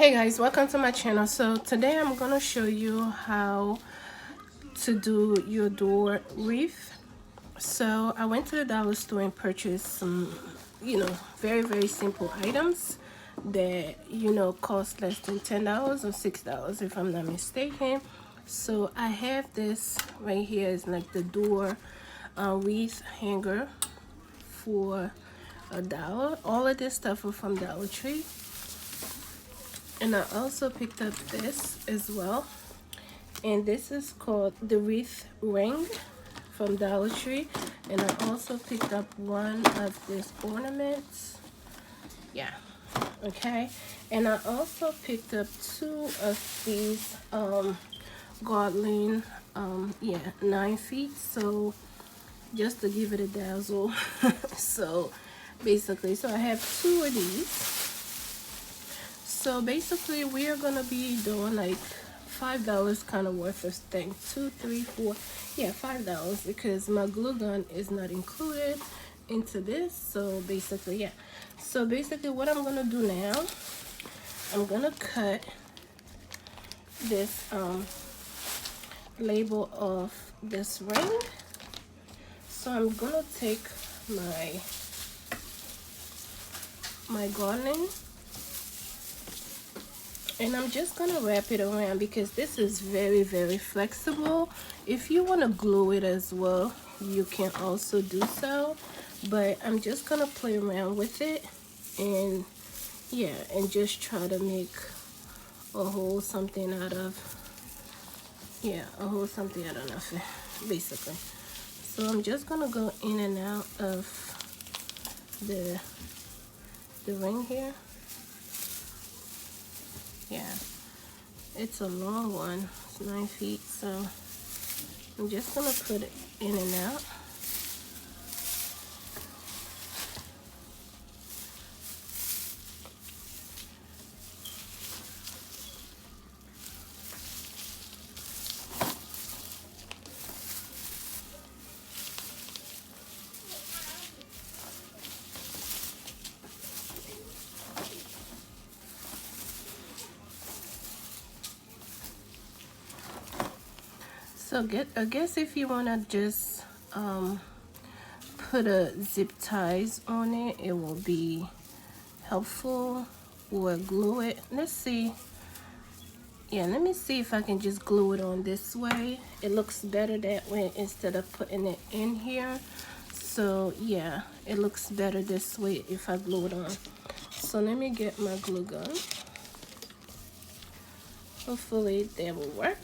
Hey guys, welcome to my channel. So today I'm gonna show you how to do your door wreath. So I went to the dollar store and purchased some, very simple items that cost less than $10 or $6 if I'm not mistaken. So I have this right here. It's like the door wreath hanger for $1. All of this stuff is from Dollar Tree. And I also picked up this as well. And this is called the Wreath ring from Dollar Tree. And I also picked up one of these ornaments. Yeah. Okay. And I also picked up two of these Garland 9 feet. So just to give it a dazzle. So basically, I have two of these. So basically we are gonna be doing like $5 kind of worth of thing. $5 because my glue gun is not included into this. So basically, so basically what I'm gonna do now, I'm gonna cut this label of this ring. So I'm gonna take my garland, and I'm just gonna wrap it around because this is very flexible. If you want to glue it as well, you can also do so, but I'm just gonna play around with it and just try to make a whole something out of nothing basically. So I'm just gonna go in and out of the ring here. Yeah, it's a long one. It's 9 feet, so I'm just gonna put it in and out. So I guess if you want to just put a zip ties on it, it will be helpful, or glue it. Let's see. Yeah, let me see if I can just glue it on this way. It looks better that way instead of putting it in here. So yeah, it looks better this way if I glue it on. So let me get my glue gun. Hopefully that will work.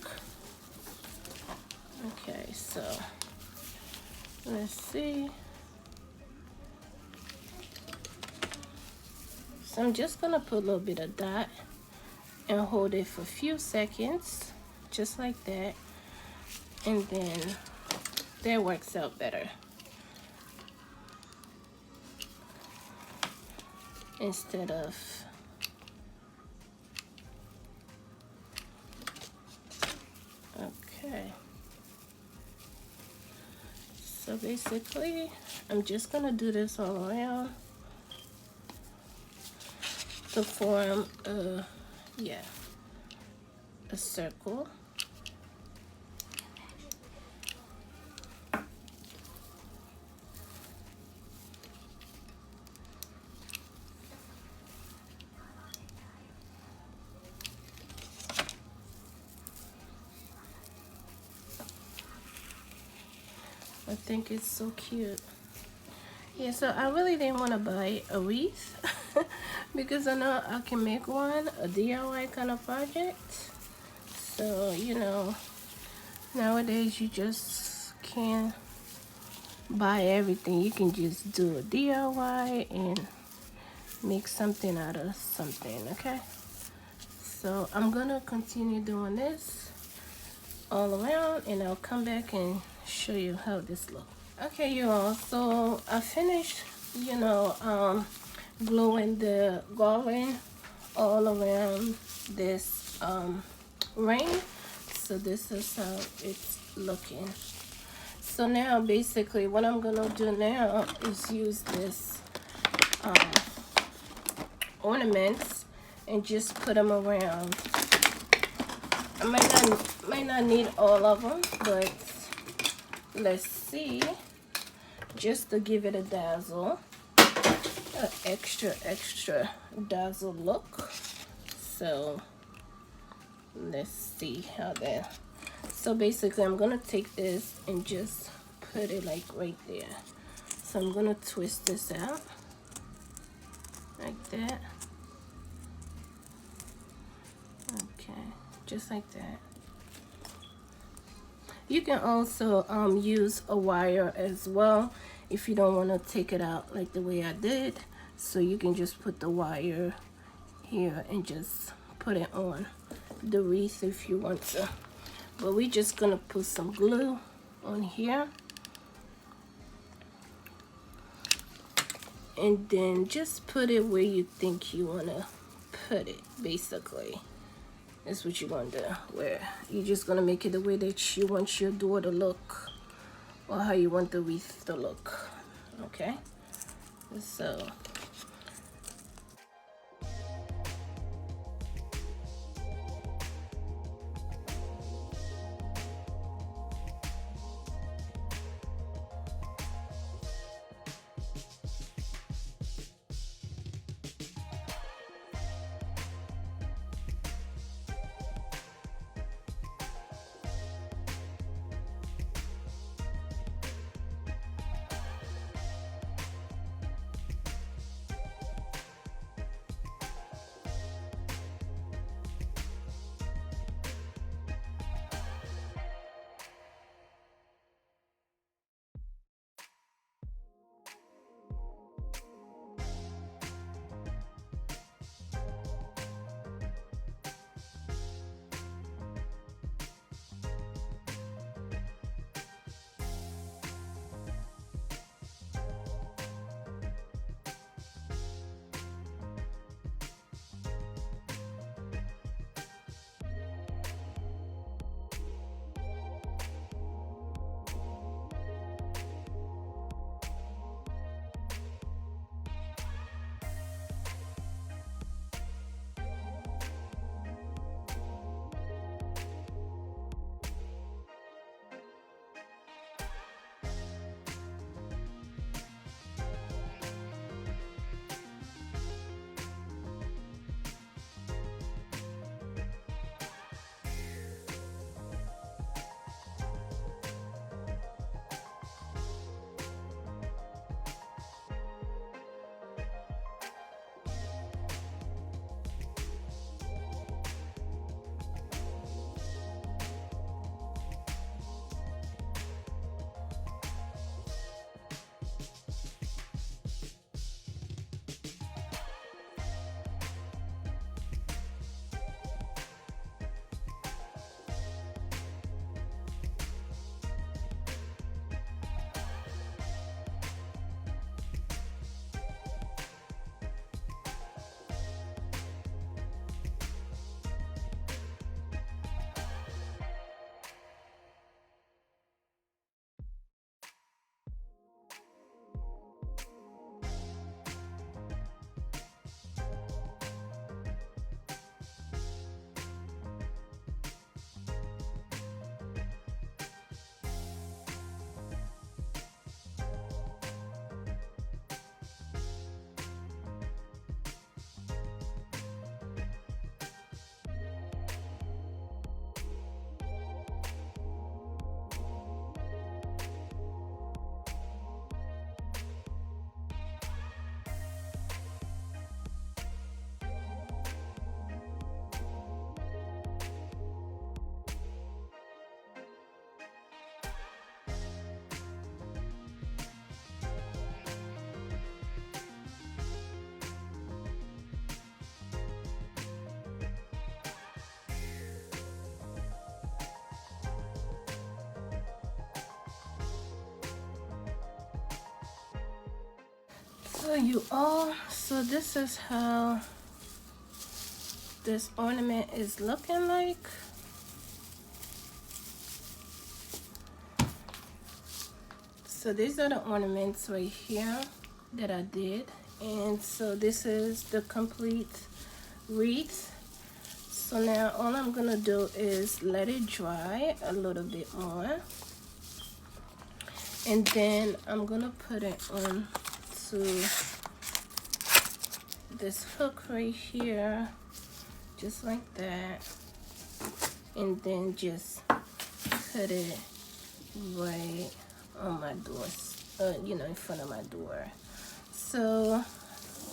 Okay, so let's see. So I'm just gonna put a little bit of dot and hold it for a few seconds, just like that, and then that works out better instead of okay. So basically I'm just gonna do this all around to form a circle. I think it's so cute. Yeah, so I really didn't want to buy a wreath because I know I can make one, a DIY kind of project. So, nowadays you just can't buy everything. You can just do a DIY and make something out of something, okay? So I'm gonna continue doing this all around, and I'll come back and show you how this looks. Okay, you all, so I finished gluing the garland all around this ring. So this is how it's looking. So now basically what I'm gonna do now is use this ornaments and just put them around. I might not need all of them, but let's see, just to give it a dazzle, an extra dazzle look. So let's see how that. So basically I'm gonna take this and just put it like right there. So I'm gonna twist this out like that. Okay, just like that. You can also use a wire as well if you don't want to take it out like the way I did. So you can just put the wire here and just put it on the wreath if you want to. But we're just gonna put some glue on here. And then just put it where you think you want to put it, basically. That's what you want to wear. You're just going to make it the way that you want your door to look, or how you want the wreath to look. Okay? So so this is how this ornament is looking like. So these are the ornaments right here that I did, and so this is the complete wreath. So now all I'm gonna do is let it dry a little bit more, and then I'm gonna put it on to this hook right here, just like that, and then just put it right on my door, in front of my door. So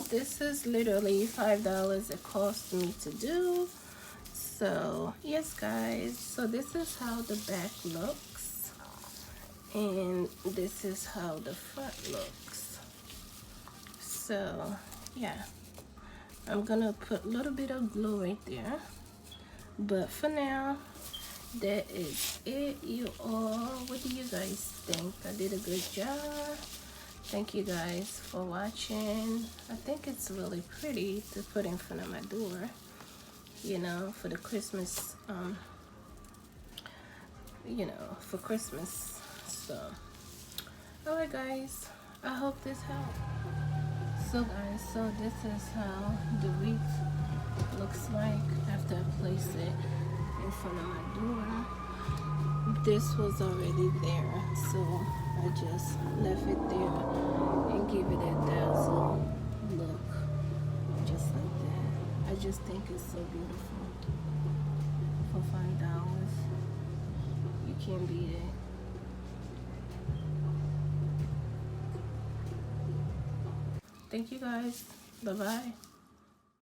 this is literally $5 it cost me to do. So yes guys, so this is how the back looks, and this is how the front looks. So yeah, I'm gonna put a little bit of glue right there, but for now that is it, you all. What do you guys think? I did a good job. Thank you guys for watching. I think it's really pretty to put in front of my door, for the Christmas, for Christmas. So alright guys, I hope this helped. So guys, so this is how the wreath looks like after I place it in front of my door. This was already there, so I just left it there and gave it a dazzle look, just like that. I just think it's so beautiful. For $5, you can't beat it. Thank you guys. Bye bye.